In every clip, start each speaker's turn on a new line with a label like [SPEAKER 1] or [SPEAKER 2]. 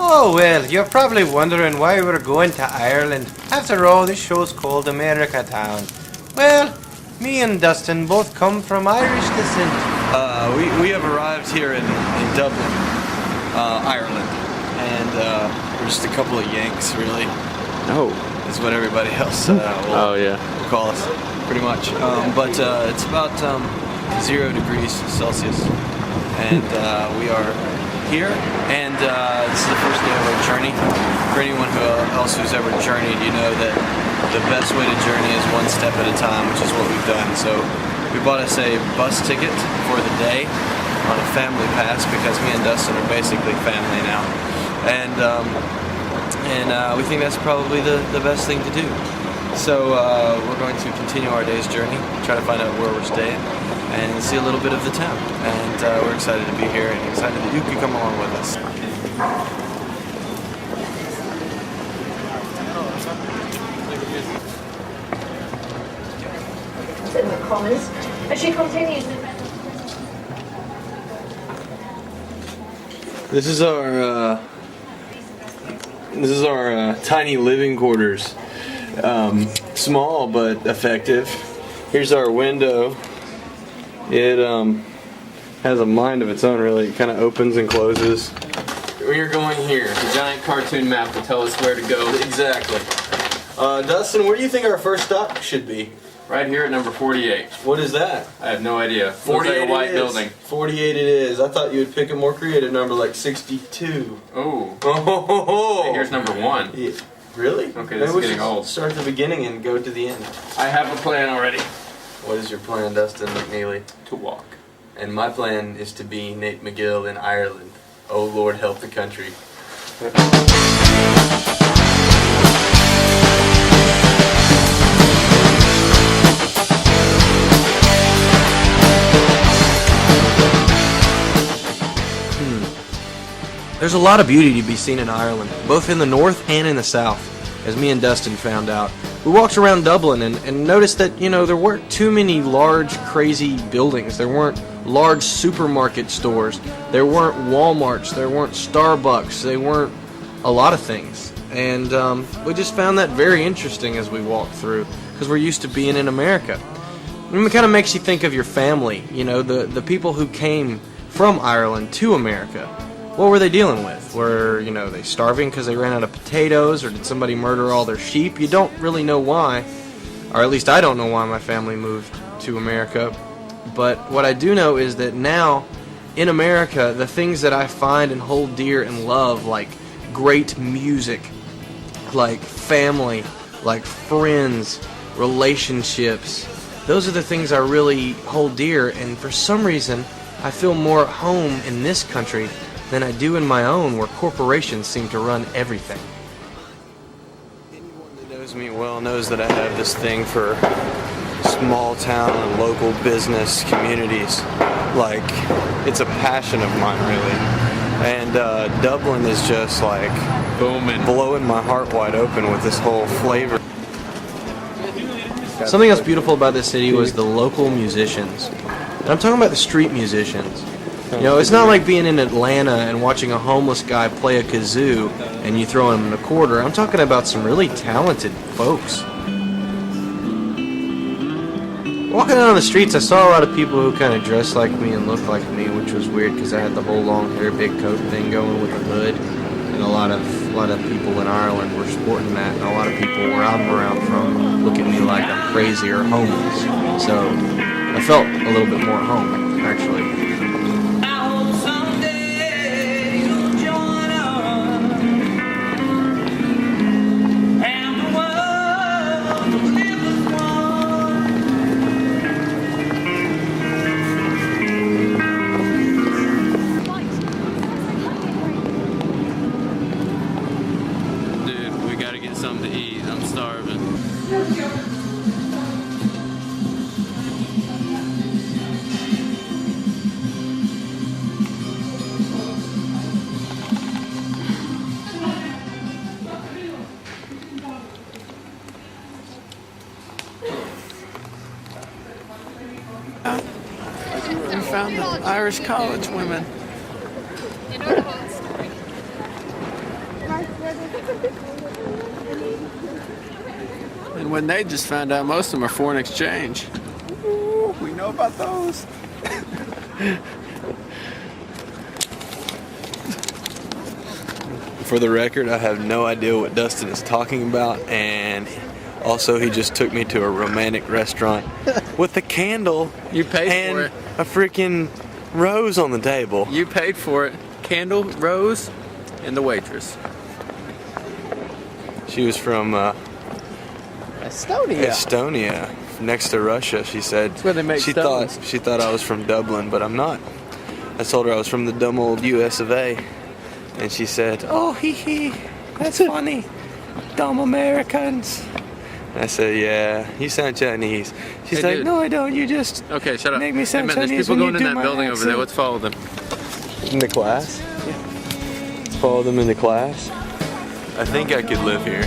[SPEAKER 1] Oh, well, you're probably wondering why we're going to Ireland. After all, this show's called America Town. Well, me and Dustin both come from Irish descent.
[SPEAKER 2] We have arrived here in Dublin, Ireland, and we're just a couple of Yanks, really.
[SPEAKER 3] Oh.
[SPEAKER 2] Is what everybody else will call us, pretty much. But it's about 0 degrees Celsius, and we are here, and this is the first day of our journey. For anyone else who's ever journeyed, you know that the best way to journey is one step at a time, which is what we've done. So we bought us a bus ticket for the day on a family pass because me and Dustin are basically family now, and we think that's probably the best thing to do. So we're going to continue our day's journey, try to find out where we're staying, and see a little bit of the town. And we're excited to be here and excited that you can come along with us.
[SPEAKER 4] In the Commons, and she continues.
[SPEAKER 2] This is our tiny living quarters. Small but effective. Here's our window. It has a mind of its own, really. It kind of opens and closes. We are going here.
[SPEAKER 3] A giant cartoon map to tell us where to go.
[SPEAKER 2] Exactly. Dustin, where do you think our first stop should be?
[SPEAKER 3] Right here at number 48.
[SPEAKER 2] What is that?
[SPEAKER 3] I have no idea.
[SPEAKER 2] 48
[SPEAKER 3] Looks like a white
[SPEAKER 2] it is.
[SPEAKER 3] building.
[SPEAKER 2] 48 it is. I thought you would pick a more creative number like 62.
[SPEAKER 3] Oh.
[SPEAKER 2] Oh.
[SPEAKER 3] And here's number 1.
[SPEAKER 2] Yeah. Really?
[SPEAKER 3] Okay, this is getting old.
[SPEAKER 2] Start at the beginning and go to the end.
[SPEAKER 3] I have a plan already.
[SPEAKER 2] What is your plan, Dustin McNeely?
[SPEAKER 3] To walk.
[SPEAKER 2] And my plan is to be Nate McGill in Ireland. Oh Lord, help the country.
[SPEAKER 1] There's a lot of beauty to be seen in Ireland, both in the north and in the south, as me and Dustin found out. We walked around Dublin and noticed that, there weren't too many large, crazy buildings. There weren't large supermarket stores. There weren't Walmarts. There weren't Starbucks. There weren't a lot of things. And we just found that very interesting as we walked through, because we're used to being in America. And it kind of makes you think of your family, the people who came from Ireland to America. What were they dealing with? Were, they starving because they ran out of potatoes, or did somebody murder all their sheep? You don't really know why, or at least I don't know why my family moved to America. But what I do know is that now, in America, the things that I find and hold dear and love, like great music, like family, like friends, relationships, those are the things I really hold dear, and for some reason, I feel more at home in this country than I do in my own, where corporations seem to run everything.
[SPEAKER 2] Anyone that knows me well knows that I have this thing for small town and local business communities. Like, it's a passion of mine, really. And Dublin is just like
[SPEAKER 3] booming,
[SPEAKER 2] blowing my heart wide open with this whole flavor.
[SPEAKER 1] Something else beautiful about this city was the local musicians. And I'm talking about the street musicians. It's not like being in Atlanta and watching a homeless guy play a kazoo and you throw him a quarter. I'm talking about some really talented folks. Walking down the streets, I saw a lot of people who kind of dressed like me and looked like me, which was weird because I had the whole long hair, big coat thing going with the hood. And a lot of people in Ireland were sporting that, and a lot of people where I'm around from look at me like I'm crazy or homeless. So I felt a little bit more at home, actually.
[SPEAKER 3] Something to eat. I'm starving. We found the Irish college women.
[SPEAKER 5] And when they just found out most of them are foreign exchange. Ooh, we know about those.
[SPEAKER 2] For the record, I have no idea what Dustin is talking about, and also he just took me to a romantic restaurant with a candle
[SPEAKER 5] You paid
[SPEAKER 2] and
[SPEAKER 5] for it.
[SPEAKER 2] a freaking rose on the table.
[SPEAKER 5] You paid for it. Candle, rose, and the waitress.
[SPEAKER 2] She was from Estonia, next to Russia. She said
[SPEAKER 5] where they make
[SPEAKER 2] she
[SPEAKER 5] stones.
[SPEAKER 2] thought I was from Dublin, but I'm not. I told her I was from the dumb old U.S. of A. And she said, "Oh, hee, that's funny, dumb Americans." I said, "Yeah, you sound Chinese." She's
[SPEAKER 5] Hey,
[SPEAKER 2] like,
[SPEAKER 5] dude.
[SPEAKER 2] "No, I don't. You just
[SPEAKER 5] Okay, shut up.
[SPEAKER 2] make me sound
[SPEAKER 5] Hey, man,
[SPEAKER 2] Chinese
[SPEAKER 5] there's people
[SPEAKER 2] when
[SPEAKER 5] going
[SPEAKER 2] you
[SPEAKER 5] in
[SPEAKER 2] do
[SPEAKER 5] that
[SPEAKER 2] my
[SPEAKER 5] building over there.
[SPEAKER 2] accent."
[SPEAKER 5] Let's follow them.
[SPEAKER 2] In the class? Yeah. Follow them into class? I think I could live here.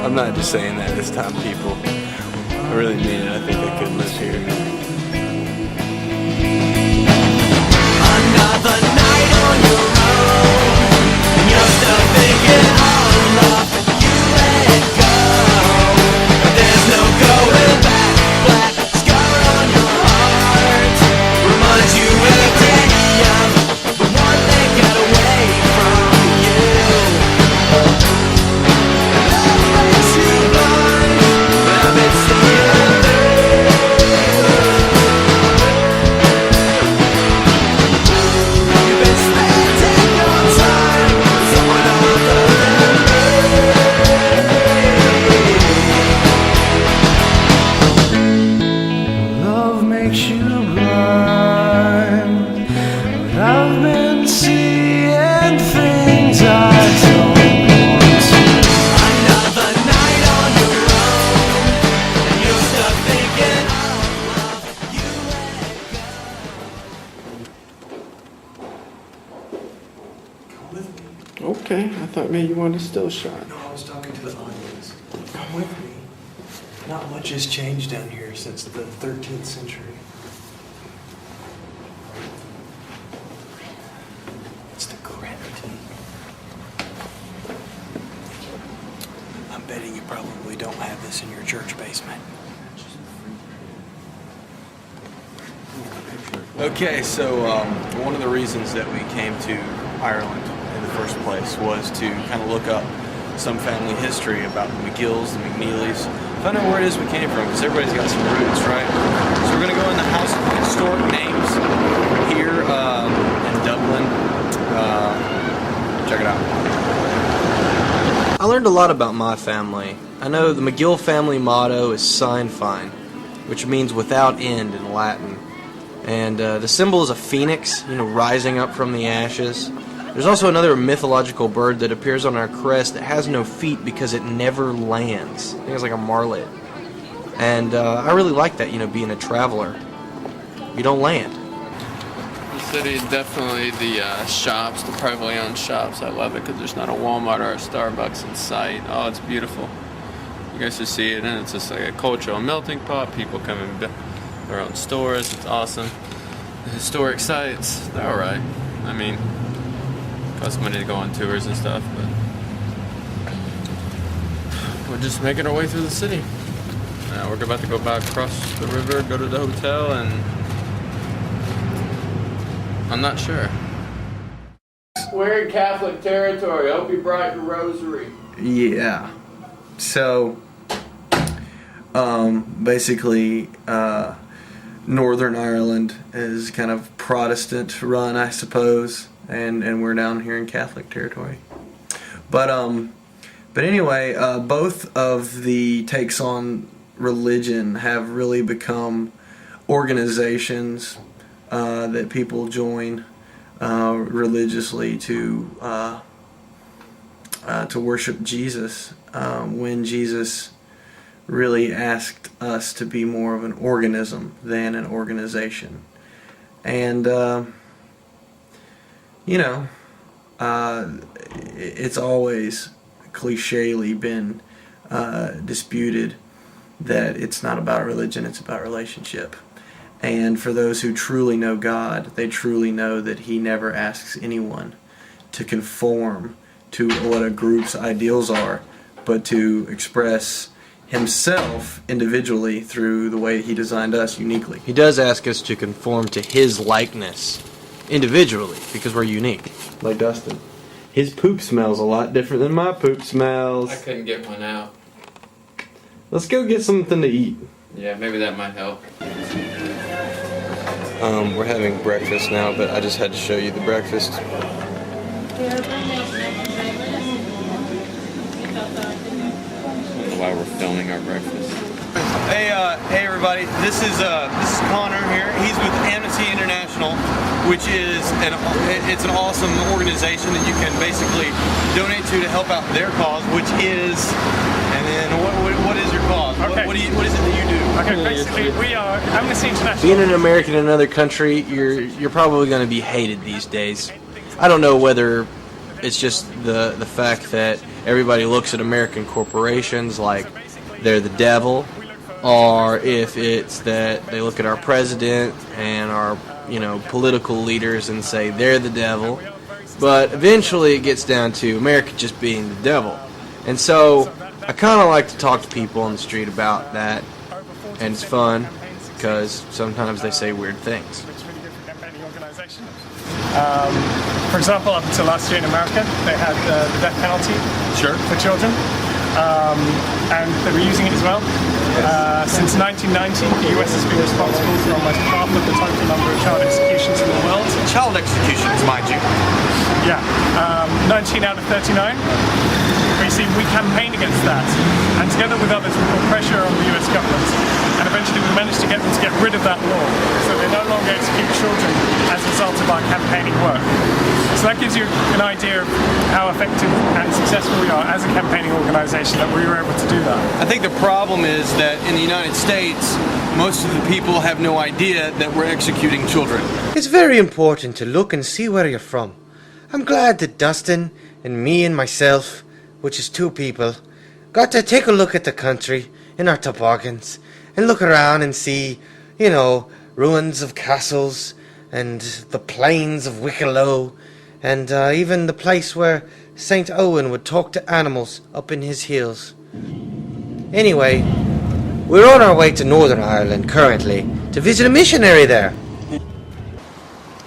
[SPEAKER 2] I'm not just saying that this time, people. I really mean it. I think I could live here.
[SPEAKER 6] Another night on your own. You're still thinking all love you let go. There's no going back. Black scar on your heart reminds you every day of the one that got away from you. Love makes you blind, but it's the other. You've been spending your time with someone other than me. Love makes you blind, but I've been seeing things I don't want to. Another night on your own, and you're stuck thinking all love you let go.
[SPEAKER 5] Okay, I thought maybe you wanted a still shot.
[SPEAKER 2] No, I was talking to the audience. Come with me. Not much has changed down here since the 13th century. It's the gravity. I'm betting you probably don't have this in your church basement. Okay, so one of the reasons that we came to Ireland in the first place was to kind of look up some family history about the McGills, the McNeelys, find out where it is we came from, because everybody's got some roots, right? So we're going to go in the House of Historic Names here in Dublin. Check it out.
[SPEAKER 1] I learned a lot about my family. I know the McGill family motto is Sine Fine, which means without end in Latin. And the symbol is a phoenix, rising up from the ashes. There's also another mythological bird that appears on our crest that has no feet because it never lands. I think it's like a marlet. And I really like that, being a traveler. You don't land.
[SPEAKER 5] The city, definitely the shops, the privately owned shops. I love it because there's not a Walmart or a Starbucks in sight. Oh, it's beautiful. You guys should see it, and it's just like a cultural melting pot. People come and build their own stores. It's awesome. The historic sites, they're alright. I mean, costs money to go on tours and stuff, but we're just making our way through the city. We're about to go back across the river, go to the hotel, and I'm not sure. We're in Catholic territory. I hope you brought your rosary.
[SPEAKER 2] Yeah. So, basically, Northern Ireland is kind of Protestant run, I suppose, and we're down here in Catholic territory. But anyway, both of the takes on religion have really become organizations that people join religiously to worship Jesus, when Jesus really asked us to be more of an organism than an organization. And it's always clichely been disputed that it's not about religion, it's about relationship. And for those who truly know God, they truly know that He never asks anyone to conform to what a group's ideals are, but to express himself individually through the way he designed us uniquely.
[SPEAKER 1] He does ask us to conform to his likeness individually because we're unique. Like Dustin. His poop smells a lot different than my poop smells.
[SPEAKER 5] I couldn't get one out.
[SPEAKER 1] Let's go get something to eat.
[SPEAKER 5] Yeah, maybe that might help.
[SPEAKER 1] We're having breakfast now, but I just had to show you the breakfast.
[SPEAKER 5] I don't know why we're filming our breakfast.
[SPEAKER 2] Hey everybody, this is Connor here. He's with Amnesty International, which is it's an awesome organization that you can basically donate to help out their cause, which is, and then what is your cause?
[SPEAKER 7] Okay.
[SPEAKER 2] What is it that you do?
[SPEAKER 7] Okay, basically we are Amnesty International.
[SPEAKER 1] Being an American in another country, you're probably going to be hated these days. I don't know whether it's just the fact that everybody looks at American corporations like they're the devil, or if it's that they look at our president and our, political leaders and say they're the devil. But eventually it gets down to America just being the devil. And so I kind of like to talk to people on the street about that, and it's fun because sometimes they say weird things.
[SPEAKER 7] For example, up until last year in America, they had the death penalty for children, and they were using it as well. Since 1990, the US has been responsible for almost half of the total number of child executions in the world.
[SPEAKER 2] Child executions, mind you.
[SPEAKER 7] Yeah, 19 out of 39. But you see, we campaign against that, and together with others, we put pressure on the US government, and eventually we managed to get them to get rid of that law, so they no longer execute children as a result of our campaigning work. So that gives you an idea of how effective and successful we are as a campaigning organisation that we were able to do that.
[SPEAKER 2] I think the problem is that in the United States, most of the people have no idea that we're executing children.
[SPEAKER 8] It's very important to look and see where you're from. I'm glad that Dustin and me and myself, which is two people, got to take a look at the country in our toboggans and look around and see, ruins of castles and the plains of Wicklow and even the place where St. Owen would talk to animals up in his hills. Anyway, we're on our way to Northern Ireland currently to visit a missionary there.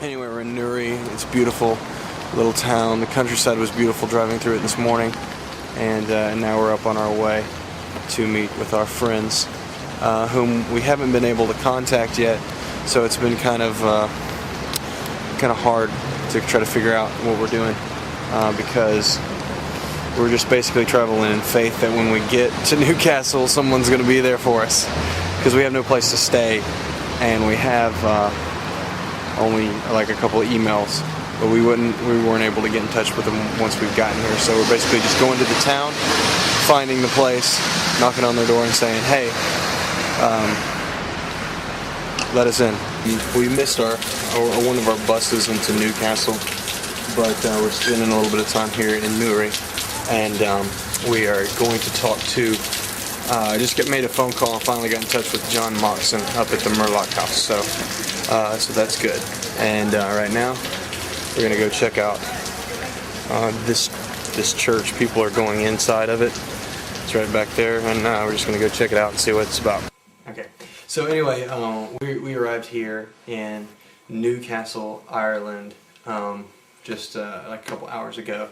[SPEAKER 2] Anyway, we're in Newry. It's a beautiful little town. The countryside was beautiful driving through it this morning. And now we're up on our way to meet with our friends, whom we haven't been able to contact yet. So it's been kind of hard to try to figure out what we're doing, because we're just basically traveling in faith that when we get to Newcastle, someone's going to be there for us, because we have no place to stay, and we have only like a couple of emails. But we weren't able to get in touch with them once we've gotten here. So we're basically just going to the town, finding the place, knocking on their door and saying, hey, let us in. We missed one of our buses into Newcastle, but we're spending a little bit of time here in Newry, and we are going to talk to, I just made a phone call and finally got in touch with John Moxon up at the Murloc House, so that's good. And right now, we're going to go check out this church. People are going inside of it. It's right back there, and we're just going to go check it out and see what it's about. Okay, so anyway, we arrived here in Newcastle, Ireland, just like a couple hours ago.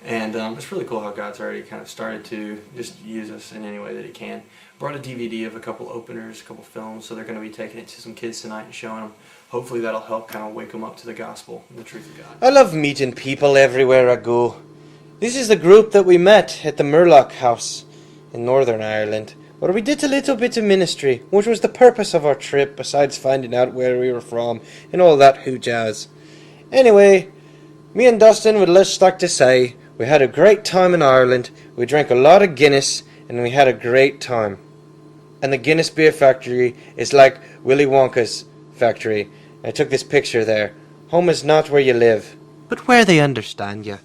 [SPEAKER 2] And it's really cool how God's already kind of started to just use us in any way that He can. Brought a DVD of a couple openers, a couple films, so they're going to be taking it to some kids tonight and showing them. Hopefully that'll help kind of wake them up to the gospel and the truth of God.
[SPEAKER 8] I love meeting people everywhere I go. This is the group that we met at the Murloc House in Northern Ireland, where we did a little bit of ministry, which was the purpose of our trip, besides finding out where we were from and all that hoo-jazz. Anyway, me and Dustin would just like to say we had a great time in Ireland. We drank a lot of Guinness, and we had a great time. And the Guinness Beer Factory is like Willy Wonka's factory. I took this picture there. Home is not where you live, but where they understand you.